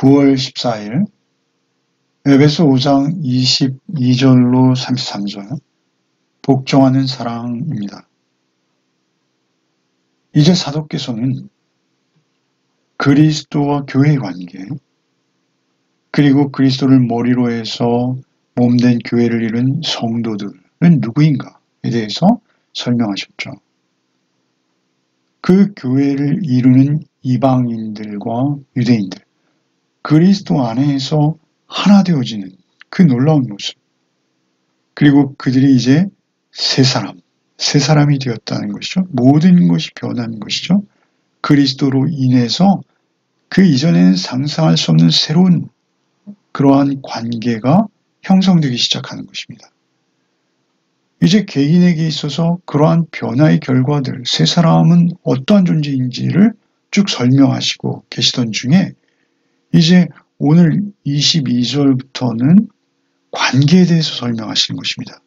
9월 14일 에베소 5장 22절로 33절 복종하는 사랑입니다. 이제 사도께서는 그리스도와 교회의 관계, 그리고 그리스도를 머리로 해서 몸된 교회를 이룬 성도들은 누구인가에 대해서 설명하셨죠. 그 교회를 이루는 이방인들과 유대인들, 그리스도 안에서 하나 되어지는 그 놀라운 모습, 그리고 그들이 이제 새 사람이 되었다는 것이죠. 모든 것이 변한 것이죠. 그리스도로 인해서 그 이전에는 상상할 수 없는 새로운 그러한 관계가 형성되기 시작하는 것입니다. 이제 개인에게 있어서 그러한 변화의 결과들, 새 사람은 어떠한 존재인지를 쭉 설명하시고 계시던 중에 이제 오늘 22절부터는 관계에 대해서 설명하시는 것입니다.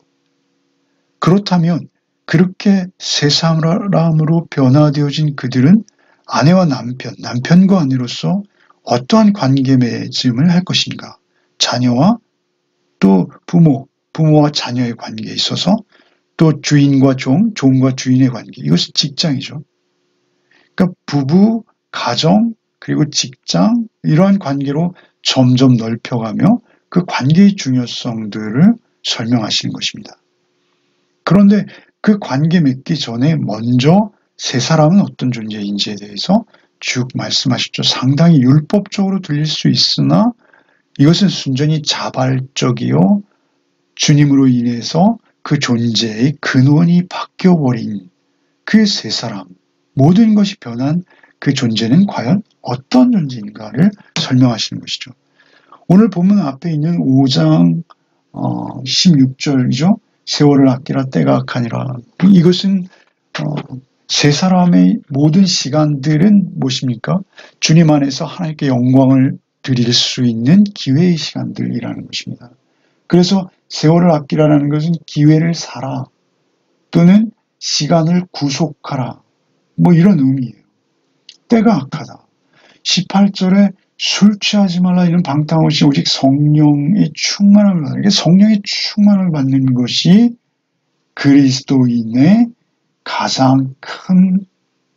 그렇다면 그렇게 새 사람으로 변화되어진 그들은 아내와 남편과 아내로서 어떠한 관계 맺음을 할 것인가? 자녀와 또 부모와 자녀의 관계에 있어서 또 주인과 종과 주인의 관계, 이것이 직장이죠. 그러니까 부부, 가정, 그리고 직장, 이러한 관계로 점점 넓혀가며 그 관계의 중요성들을 설명하시는 것입니다. 그런데 그 관계 맺기 전에 먼저 새 사람은 어떤 존재인지에 대해서 쭉 말씀하셨죠. 상당히 율법적으로 들릴 수 있으나 이것은 순전히 자발적이요, 주님으로 인해서 그 존재의 근원이 바뀌어버린 그 새 사람, 모든 것이 변한 그 존재는 과연 어떤 존재인가를 설명하시는 것이죠. 오늘 본문 앞에 있는 5장 16절이죠. 세월을 아끼라 때가 악하니라. 이것은 세 사람의 모든 시간들은 무엇입니까? 주님 안에서 하나님께 영광을 드릴 수 있는 기회의 시간들이라는 것입니다. 그래서 세월을 아끼라는 것은 기회를 사라 또는 시간을 구속하라, 뭐 이런 의미예요. 때가 악하다. 18절에 술 취하지 말라, 이런 방탕한 것이 오직 성령의 충만함을 받는, 이게 성령의 충만을 받는 것이 그리스도인의 가장 큰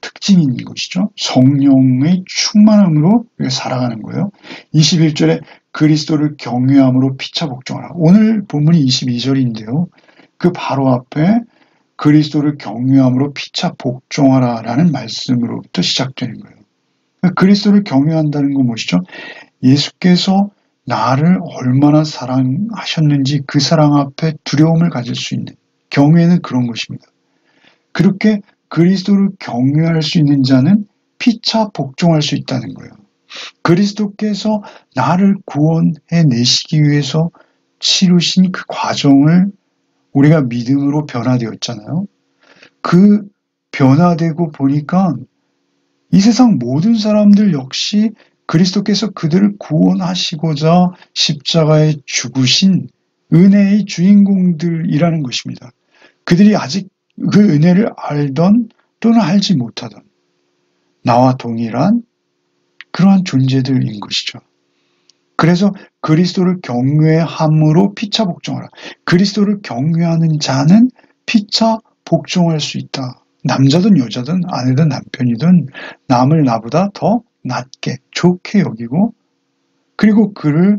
특징인 것이죠. 성령의 충만함으로 살아가는 거예요. 21절에 그리스도를 경외함으로 피차 복종하라. 오늘 본문이 22절인데요. 그 바로 앞에 그리스도를 경외함으로 피차 복종하라 라는 말씀으로부터 시작되는 거예요. 그리스도를 경외한다는 건 무엇이죠? 예수께서 나를 얼마나 사랑하셨는지 그 사랑 앞에 두려움을 가질 수 있는, 경외는 그런 것입니다. 그렇게 그리스도를 경외할 수 있는 자는 피차 복종할 수 있다는 거예요. 그리스도께서 나를 구원해 내시기 위해서 치르신 그 과정을 우리가 믿음으로 변화되었잖아요. 그 변화되고 보니까 이 세상 모든 사람들 역시 그리스도께서 그들을 구원하시고자 십자가에 죽으신 은혜의 주인공들이라는 것입니다. 그들이 아직 그 은혜를 알던 또는 알지 못하던 나와 동일한 그러한 존재들인 것이죠. 그래서 그리스도를 경외함으로 피차 복종하라. 그리스도를 경외하는 자는 피차 복종할 수 있다. 남자든 여자든 아내든 남편이든 남을 나보다 더 낫게 좋게 여기고, 그리고 그를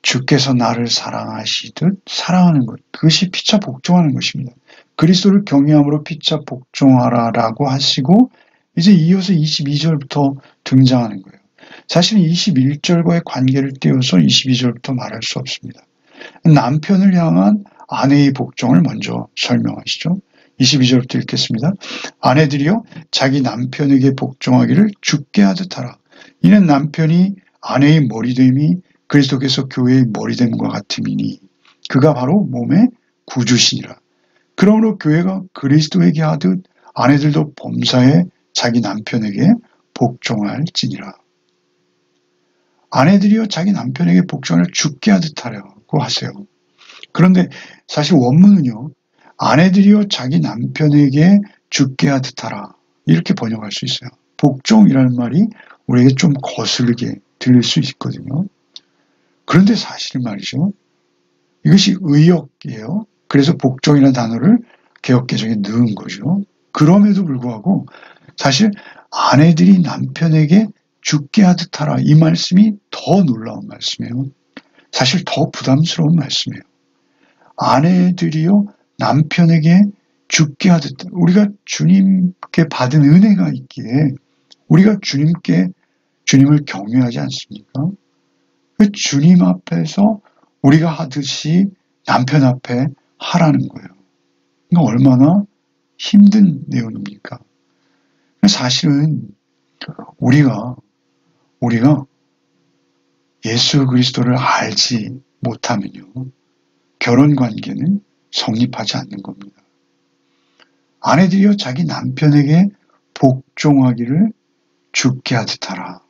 주께서 나를 사랑하시듯 사랑하는 것, 그것이 피차 복종하는 것입니다. 그리스도를 경외함으로 피차 복종하라라고 하시고 이제 이어서 22절부터 등장하는 거예요. 사실은 21절과의 관계를 띄워서 22절부터 말할 수 없습니다. 남편을 향한 아내의 복종을 먼저 설명하시죠. 22절부터 읽겠습니다. 아내들이여 자기 남편에게 복종하기를 주께 하듯 하라. 이는 남편이 아내의 머리됨이 그리스도께서 교회의 머리됨과 같음이니 그가 바로 몸의 구주시니라. 그러므로 교회가 그리스도에게 하듯 아내들도 범사에 자기 남편에게 복종할지니라. 아내들이여 자기 남편에게 복종을 주께 하듯 하라고 하세요. 그런데 사실 원문은요, 아내들이여 자기 남편에게 주께 하듯 하라, 이렇게 번역할 수 있어요. 복종이라는 말이 우리에게 좀 거슬리게 들을 수 있거든요. 그런데 사실 말이죠. 이것이 의역이에요. 그래서 복종이라는 단어를 개역개정에 넣은 거죠. 그럼에도 불구하고 사실 아내들이 남편에게 죽게 하듯 하라, 이 말씀이 더 놀라운 말씀이에요. 사실 더 부담스러운 말씀이에요. 아내들이요 남편에게 죽게 하듯, 우리가 주님께 받은 은혜가 있기에 우리가 주님을 경외하지 않습니까? 그 주님 앞에서 우리가 하듯이 남편 앞에 하라는 거예요. 그러니까 얼마나 힘든 내용입니까? 사실은 우리가 예수 그리스도를 알지 못하면요, 결혼 관계는 성립하지 않는 겁니다. 아내들이요 자기 남편에게 복종하기를 죽게 하듯 하라.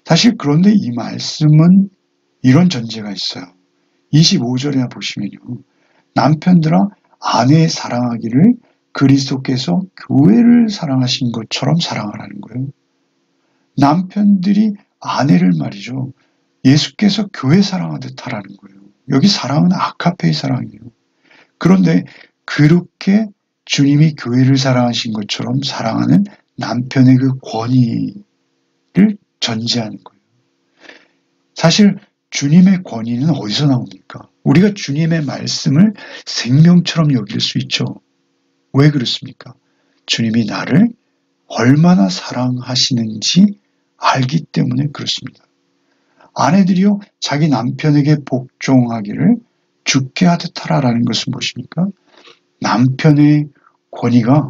사실 그런데 이 말씀은 이런 전제가 있어요. 25절에 보시면요, 남편들아 아내 사랑하기를 그리스도께서 교회를 사랑하신 것처럼 사랑하라는 거예요. 남편들이 아내를 말이죠, 예수께서 교회 사랑하듯 하라는 거예요. 여기 사랑은 아카페의 사랑이에요. 그런데 그렇게 주님이 교회를 사랑하신 것처럼 사랑하는 남편의 그 권위를 전제하는 거예요. 사실 주님의 권위는 어디서 나옵니까? 우리가 주님의 말씀을 생명처럼 여길 수 있죠. 왜 그렇습니까? 주님이 나를 얼마나 사랑하시는지 알기 때문에 그렇습니다. 아내들이요 자기 남편에게 복종하기를 죽게 하듯 하라라는 것은 무엇입니까? 남편의 권위가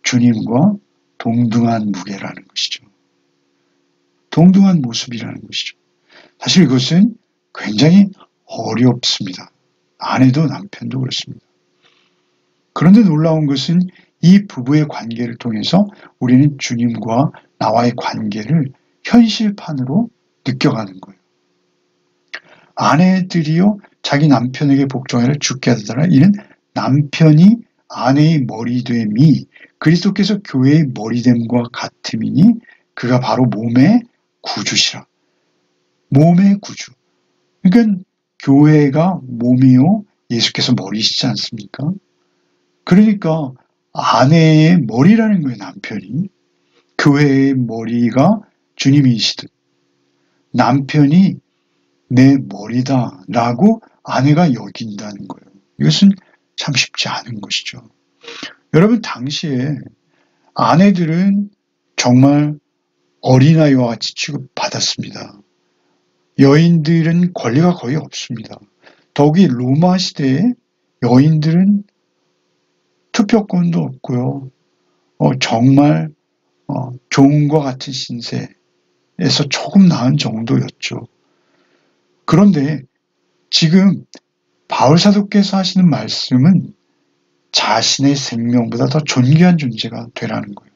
주님과 동등한 무게라는 것이죠. 동등한 모습이라는 것이죠. 사실 이것은 굉장히 어렵습니다. 아내도 남편도 그렇습니다. 그런데 놀라운 것은 이 부부의 관계를 통해서 우리는 주님과 나와의 관계를 현실판으로 느껴가는 거예요. 아내들이요 자기 남편에게 복종하기를 죽게 하더라. 이는 남편이 아내의 머리됨이 그리스도께서 교회의 머리됨과 같음이니 그가 바로 몸의 구주시라. 몸의 구주. 그러니까 교회가 몸이요 예수께서 머리시지 않습니까? 그러니까 아내의 머리라는 거예요. 남편이. 교회의 머리가 주님이시듯 남편이 내 머리다라고 아내가 여긴다는 거예요. 이것은 참 쉽지 않은 것이죠. 여러분, 당시에 아내들은 정말 어린아이와 같이 취급받았습니다. 여인들은 권리가 거의 없습니다. 더욱이 로마 시대에 여인들은 투표권도 없고요. 정말 종과 같은 신세에서 조금 나은 정도였죠. 그런데 지금 바울 사도께서 하시는 말씀은 자신의 생명보다 더 존귀한 존재가 되라는 거예요.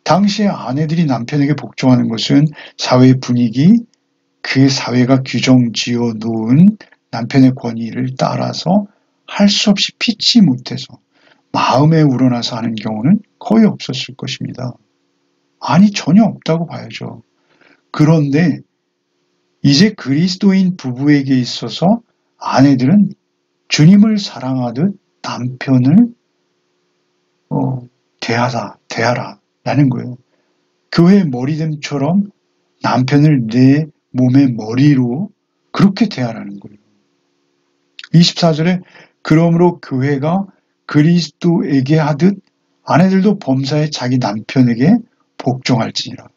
당시에 아내들이 남편에게 복종하는 것은 사회의 분위기, 그 사회가 규정 지어 놓은 남편의 권위를 따라서 할 수 없이 피치 못해서 마음에 우러나서 하는 경우는 거의 없었을 것입니다. 아니, 전혀 없다고 봐야죠. 그런데 이제 그리스도인 부부에게 있어서 아내들은 주님을 사랑하듯 남편을 대하라라는 거예요. 교회 머리됨처럼 남편을 내 몸의 머리로 그렇게 대하라는 거예요. 24절에 그러므로 교회가 그리스도에게 하듯 아내들도 범사에 자기 남편에게 복종할지니라.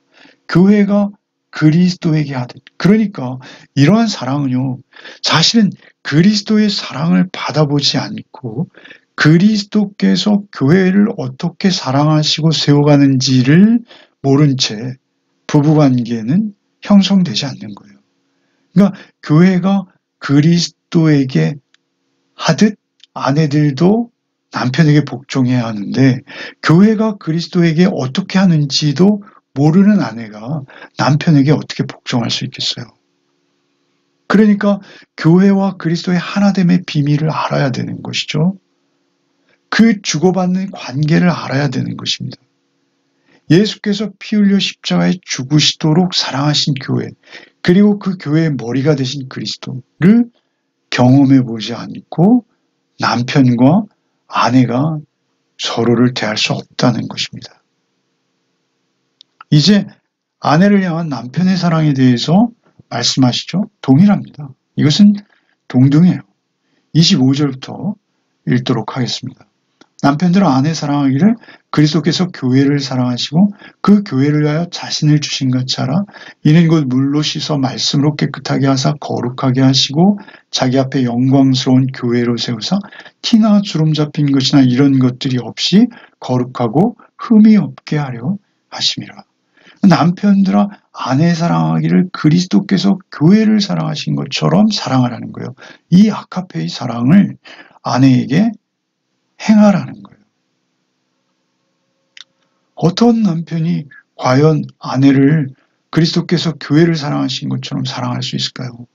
교회가 그리스도에게 하듯. 그러니까 이러한 사랑은요, 사실은 그리스도의 사랑을 받아보지 않고 그리스도께서 교회를 어떻게 사랑하시고 세워가는지를 모른 채 부부관계는 형성되지 않는 거예요. 그러니까 교회가 그리스도에게 하듯 아내들도 남편에게 복종해야 하는데 교회가 그리스도에게 어떻게 하는지도 모르는 아내가 남편에게 어떻게 복종할 수 있겠어요? 그러니까 교회와 그리스도의 하나됨의 비밀을 알아야 되는 것이죠. 그 주고받는 관계를 알아야 되는 것입니다. 예수께서 피 흘려 십자가에 죽으시도록 사랑하신 교회, 그리고 그 교회의 머리가 되신 그리스도를 경험해 보지 않고 남편과 아내가 서로를 대할 수 없다는 것입니다. 이제 아내를 향한 남편의 사랑에 대해서 말씀하시죠. 동일합니다. 이것은 동등해요. 25절부터 읽도록 하겠습니다. 남편들은 아내 사랑하기를 그리스도께서 교회를 사랑하시고 그 교회를 위하여 자신을 주신 같이 하라. 이는 곧 물로 씻어 말씀으로 깨끗하게 하사 거룩하게 하시고 자기 앞에 영광스러운 교회로 세우사 티나 주름 잡힌 것이나 이런 것들이 없이 거룩하고 흠이 없게 하려 하심이라. 남편들아 아내 사랑하기를 그리스도께서 교회를 사랑하신 것처럼 사랑하라는 거예요. 이 아카페의 사랑을 아내에게 행하라는 거예요. 어떤 남편이 과연 아내를 그리스도께서 교회를 사랑하신 것처럼 사랑할 수 있을까요?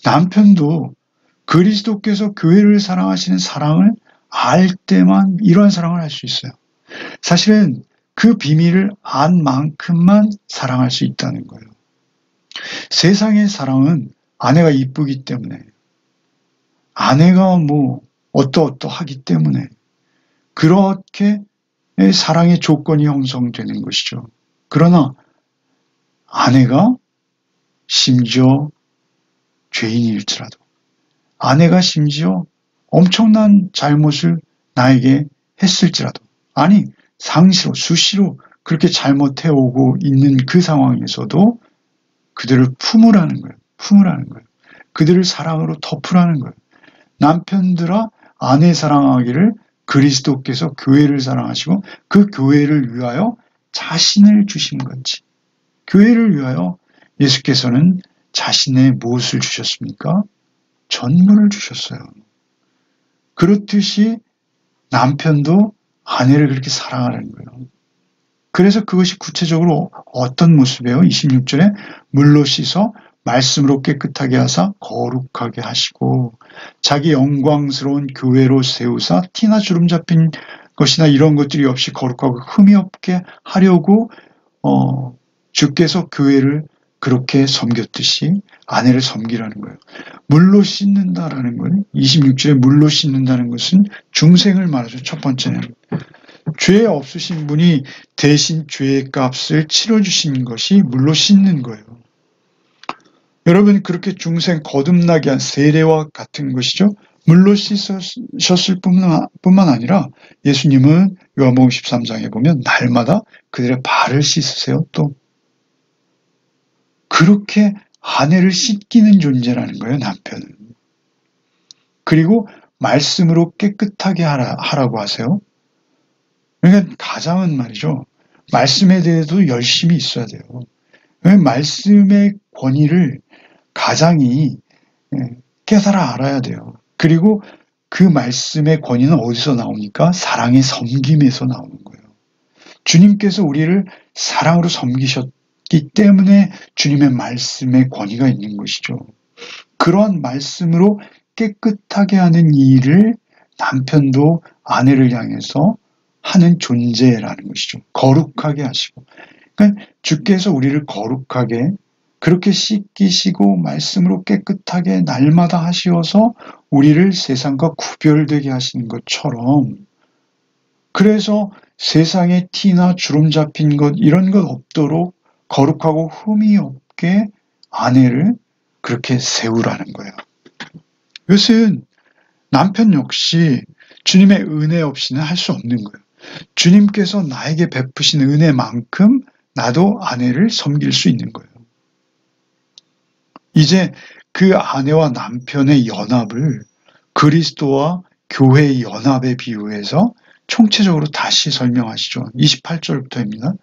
남편도 그리스도께서 교회를 사랑하시는 사랑을 알 때만 이런 사랑을 할 수 있어요. 사실은 그 비밀을 안 만큼만 사랑할 수 있다는 거예요. 세상의 사랑은 아내가 이쁘기 때문에, 아내가 어떠하기 때문에 그렇게 사랑의 조건이 형성되는 것이죠. 그러나 아내가 심지어 죄인일지라도, 아내가 심지어 엄청난 잘못을 나에게 했을지라도, 아니 상시로 수시로 그렇게 잘못해오고 있는 그 상황에서도 그들을 품으라는 거예요. 품으라는 거예요. 그들을 사랑으로 덮으라는 거예요. 남편들아 아내 사랑하기를 그리스도께서 교회를 사랑하시고 그 교회를 위하여 자신을 주신 것이, 교회를 위하여 예수께서는 자신의 무엇을 주셨습니까? 전물을 주셨어요. 그렇듯이 남편도 아내를 그렇게 사랑하라는 거예요. 그래서 그것이 구체적으로 어떤 모습이에요? 26절에 물로 씻어 말씀으로 깨끗하게 하사 거룩하게 하시고 자기 영광스러운 교회로 세우사 티나 주름 잡힌 것이나 이런 것들이 없이 거룩하고 흠이 없게 하려고 주께서 교회를 그렇게 섬겼듯이 아내를 섬기라는 거예요. 물로 씻는다라는 건 26절에 물로 씻는다는 것은 중생을 말하죠. 첫 번째는 죄 없으신 분이 대신 죄의 값을 치러주신 것이 물로 씻는 거예요. 여러분, 그렇게 중생 거듭나게 한 세례와 같은 것이죠. 물로 씻으셨을 뿐만 아니라 예수님은 요한복음 13장에 보면 날마다 그들의 발을 씻으세요. 또 그렇게 아내를 씻기는 존재라는 거예요, 남편은. 그리고 말씀으로 깨끗하게 하라고 하세요. 그러니까 가장은 말이죠. 말씀에 대해서도 열심히 있어야 돼요. 말씀의 권위를 가장이 깨달아 알아야 돼요. 그리고 그 말씀의 권위는 어디서 나오니까? 사랑의 섬김에서 나오는 거예요. 주님께서 우리를 사랑으로 섬기셨기 때문에 주님의 말씀의 권위가 있는 것이죠. 그러한 말씀으로 깨끗하게 하는 일을 남편도 아내를 향해서 하는 존재라는 것이죠. 거룩하게 하시고. 그러니까 주께서 우리를 거룩하게 그렇게 씻기시고 말씀으로 깨끗하게 날마다 하시어서 우리를 세상과 구별되게 하시는 것처럼, 그래서 세상에 티나 주름 잡힌 것 이런 것 없도록 거룩하고 흠이 없게 아내를 그렇게 세우라는 거예요. 이것은 남편 역시 주님의 은혜 없이는 할 수 없는 거예요. 주님께서 나에게 베푸신 은혜만큼 나도 아내를 섬길 수 있는 거예요. 이제 그 아내와 남편의 연합을 그리스도와 교회의 연합에 비유해서 총체적으로 다시 설명하시죠. 28절부터입니다.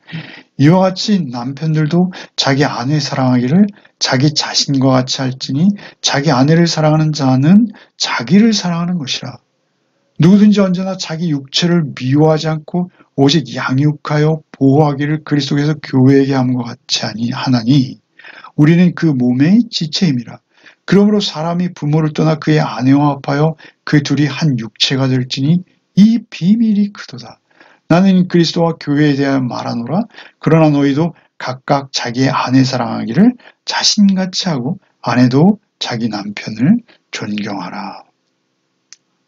이와 같이 남편들도 자기 아내 사랑하기를 자기 자신과 같이 할지니 자기 아내를 사랑하는 자는 자기를 사랑하는 것이라. 누구든지 언제나 자기 육체를 미워하지 않고 오직 양육하여 보호하기를 그리스도께서 교회에게 함과 같이 하나니 우리는 그 몸의 지체임이라. 그러므로 사람이 부모를 떠나 그의 아내와 합하여 그 둘이 한 육체가 될지니 이 비밀이 크도다. 나는 그리스도와 교회에 대하여 말하노라. 그러나 너희도 각각 자기의 아내 사랑하기를 자신같이 하고 아내도 자기 남편을 존경하라.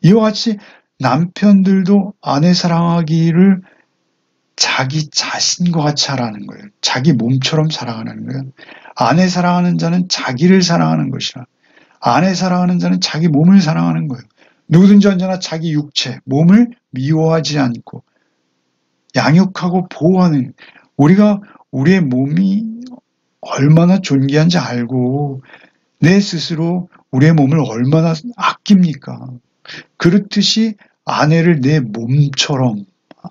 이와 같이 남편들도 아내 사랑하기를 자기 자신과 같이 하라는 거예요. 자기 몸처럼 사랑하는 거예요. 아내 사랑하는 자는 자기를 사랑하는 것이라. 아내 사랑하는 자는 자기 몸을 사랑하는 거예요. 누구든지 언제나 자기 육체, 몸을 미워하지 않고 양육하고 보호하는, 우리가 우리의 몸이 얼마나 존귀한지 알고 내 스스로 우리의 몸을 얼마나 아낍니까? 그렇듯이 아내를 내 몸처럼,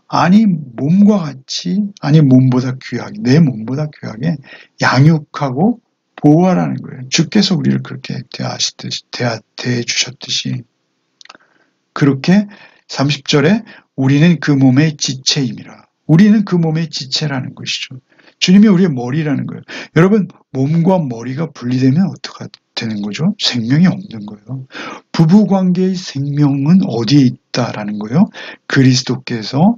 아니 몸과 같이, 아니 몸보다 귀하게, 내 몸보다 귀하게 양육하고 보호하라는 거예요. 주께서 우리를 그렇게 대해주셨듯이. 그렇게 30절에 우리는 그 몸의 지체임이라. 우리는 그 몸의 지체라는 것이죠. 주님이 우리의 머리라는 거예요. 여러분, 몸과 머리가 분리되면 어떻게 되는 거죠? 생명이 없는 거예요. 부부관계의 생명은 어디에 있다라는 거예요? 그리스도께서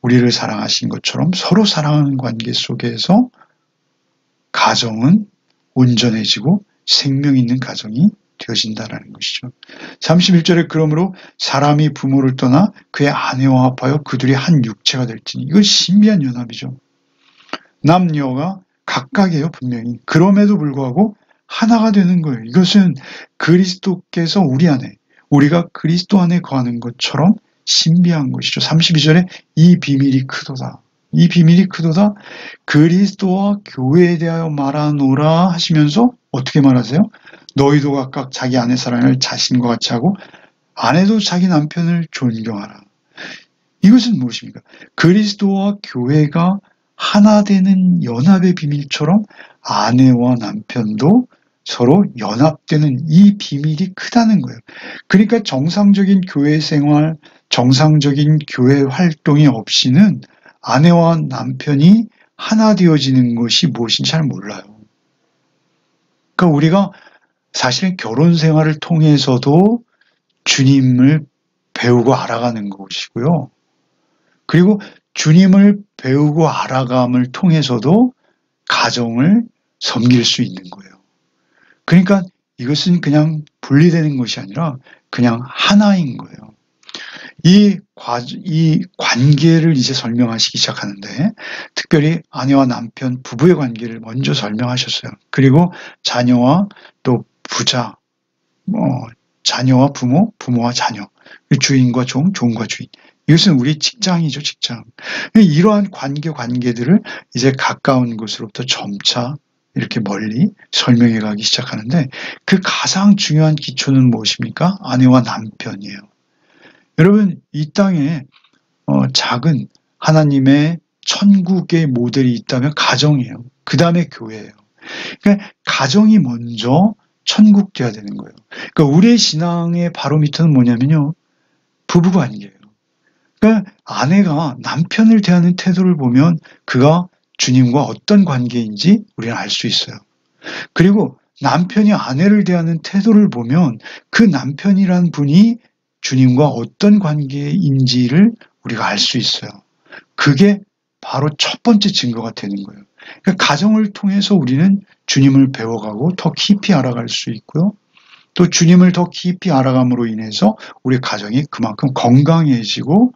우리를 사랑하신 것처럼 서로 사랑하는 관계 속에서 가정은 온전해지고 생명 있는 가정이 되어진다라는 것이죠. 31절에 그러므로 사람이 부모를 떠나 그의 아내와 합하여 그들이 한 육체가 될지니. 이거 신비한 연합이죠. 남녀가 각각이에요, 분명히. 그럼에도 불구하고 하나가 되는 거예요. 이것은 그리스도께서 우리 안에, 우리가 그리스도 안에 거하는 것처럼 신비한 것이죠. 32절에 이 비밀이 크도다. 이 비밀이 크도다. 그리스도와 교회에 대하여 말하노라 하시면서 어떻게 말하세요? 너희도 각각 자기 아내 사랑을 자신과 같이 하고 아내도 자기 남편을 존경하라. 이것은 무엇입니까? 그리스도와 교회가 하나 되는 연합의 비밀처럼 아내와 남편도 서로 연합되는 이 비밀이 크다는 거예요. 그러니까 정상적인 교회 생활, 정상적인 교회 활동이 없이는 아내와 남편이 하나 되어지는 것이 무엇인지 잘 몰라요. 그러니까 우리가 사실은 결혼 생활을 통해서도 주님을 배우고 알아가는 것이고요. 그리고 주님을 배우고 알아감을 통해서도 가정을 섬길 수 있는 거예요. 그러니까 이것은 그냥 분리되는 것이 아니라 그냥 하나인 거예요. 이 관계를 이제 설명하시기 시작하는데, 특별히 아내와 남편, 부부의 관계를 먼저 설명하셨어요. 그리고 자녀와 또 부자, 자녀와 부모, 부모와 자녀, 주인과 종, 종과 주인. 이것은 우리 직장이죠, 직장. 이러한 관계들을 이제 가까운 곳으로부터 점차 이렇게 멀리 설명해 가기 시작하는데, 그 가장 중요한 기초는 무엇입니까? 아내와 남편이에요. 여러분, 이 땅에 작은 하나님의 천국의 모델이 있다면 가정이에요. 그 다음에 교회예요. 그러니까 가정이 먼저 천국 돼야 되는 거예요. 그러니까 우리의 신앙의 바로미터는 뭐냐면요, 부부관계예요. 그러니까 아내가 남편을 대하는 태도를 보면 그가 주님과 어떤 관계인지 우리는 알 수 있어요. 그리고 남편이 아내를 대하는 태도를 보면 그 남편이란 분이 주님과 어떤 관계인지를 우리가 알 수 있어요. 그게 바로 첫 번째 증거가 되는 거예요. 그러니까 가정을 통해서 우리는 주님을 배워가고 더 깊이 알아갈 수 있고요. 또 주님을 더 깊이 알아감으로 인해서 우리 가정이 그만큼 건강해지고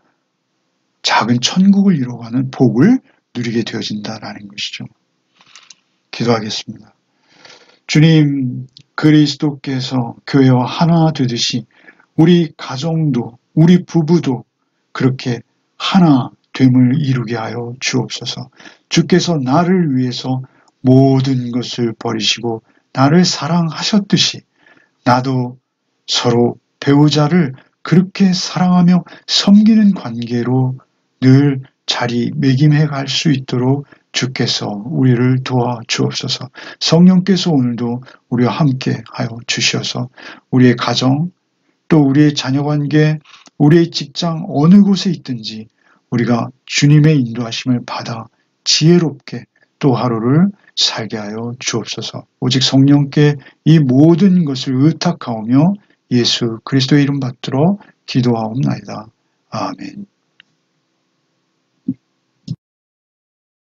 작은 천국을 이루어가는 복을 누리게 되어진다라는 것이죠. 기도하겠습니다. 주님, 그리스도께서 교회와 하나 되듯이 우리 가정도, 우리 부부도 그렇게 하나 됨을 이루게 하여 주옵소서. 주께서 나를 위해서 모든 것을 버리시고 나를 사랑하셨듯이 나도 서로 배우자를 그렇게 사랑하며 섬기는 관계로 늘 자리매김해 갈 수 있도록 주께서 우리를 도와 주옵소서. 성령께서 오늘도 우리와 함께 하여 주셔서 우리의 가정, 또 우리의 자녀관계, 우리의 직장 어느 곳에 있든지 우리가 주님의 인도하심을 받아 지혜롭게 또 하루를 살게 하여 주옵소서. 오직 성령께 이 모든 것을 의탁하오며 예수 그리스도의 이름 받들어 기도하옵나이다. 아멘.